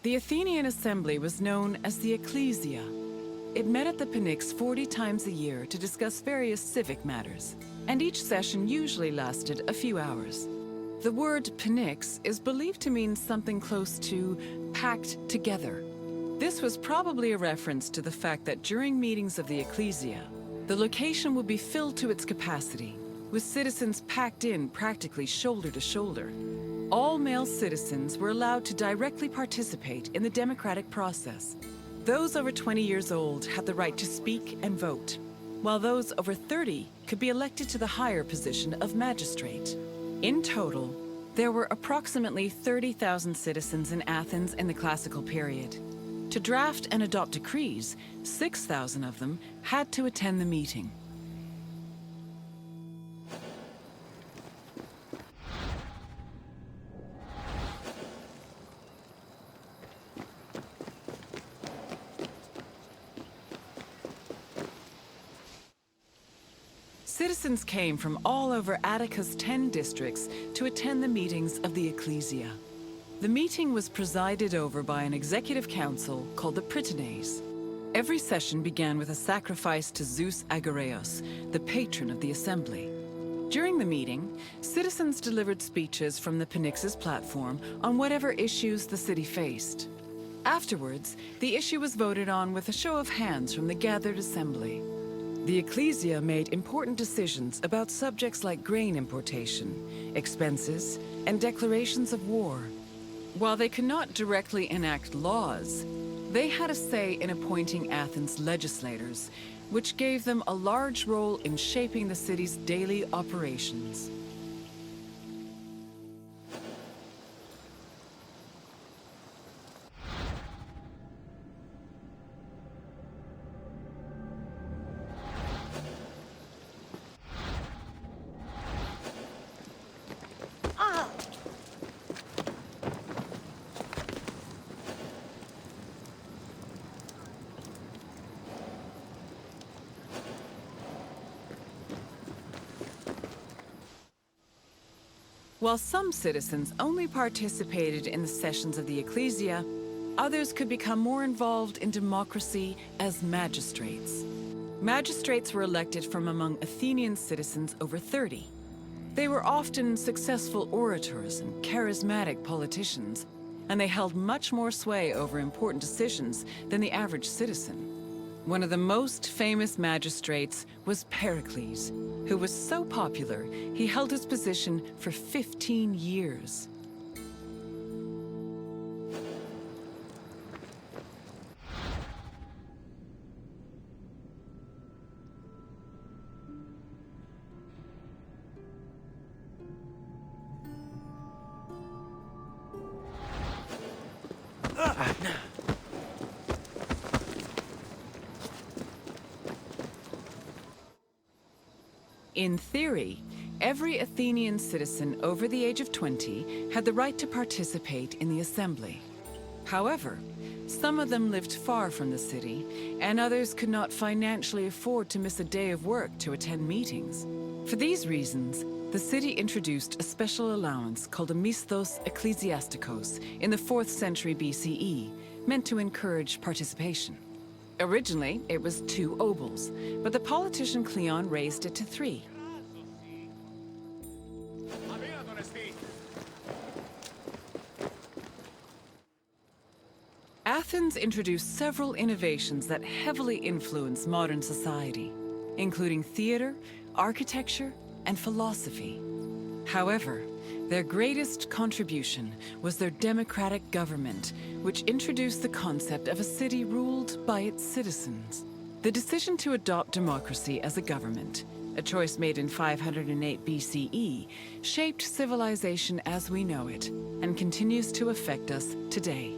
The Athenian assembly was known as the Ecclesia. It met at the Pnyx 40 times a year to discuss various civic matters, and each session usually lasted a few hours. The word Pnyx is believed to mean something close to packed together. This was probably a reference to the fact that during meetings of the Ecclesia, the location would be filled to its capacity, with citizens packed in practically shoulder to shoulder. All male citizens were allowed to directly participate in the democratic process. Those over 20 years old had the right to speak and vote, while those over 30 could be elected to the higher position of magistrate. In total, there were approximately 30,000 citizens in Athens in the classical period. To draft and adopt decrees, 6,000 of them had to attend the meeting. Citizens came from all over Attica's 10 districts to attend the meetings of the Ecclesia. The meeting was presided over by an executive council called the Prytanes. Every session began with a sacrifice to Zeus Agoreos, the patron of the assembly. During the meeting, citizens delivered speeches from the Pnyx's platform on whatever issues the city faced. Afterwards, the issue was voted on with a show of hands from the gathered assembly. The Ecclesia made important decisions about subjects like grain importation, expenses, and declarations of war. While they could not directly enact laws, they had a say in appointing Athens' legislators, which gave them a large role in shaping the city's daily operations. While some citizens only participated in the sessions of the Ecclesia, others could become more involved in democracy as magistrates. Magistrates were elected from among Athenian citizens over 30. They were often successful orators and charismatic politicians, and they held much more sway over important decisions than the average citizen. One of the most famous magistrates was Pericles, who was so popular, he held his position for 15 years. In theory, every Athenian citizen over the age of 20 had the right to participate in the assembly. However, some of them lived far from the city, and others could not financially afford to miss a day of work to attend meetings. For these reasons, the city introduced a special allowance called a misthos ecclesiastikos in the 4th century BCE, meant to encourage participation. Originally, it was 2 obols, but the politician Cleon raised it to 3. Athens introduced several innovations that heavily influenced modern society, including theater, architecture, and philosophy. However, their greatest contribution was their democratic government, which introduced the concept of a city ruled by its citizens. The decision to adopt democracy as a government, a choice made in 508 BCE, shaped civilization as we know it and continues to affect us today.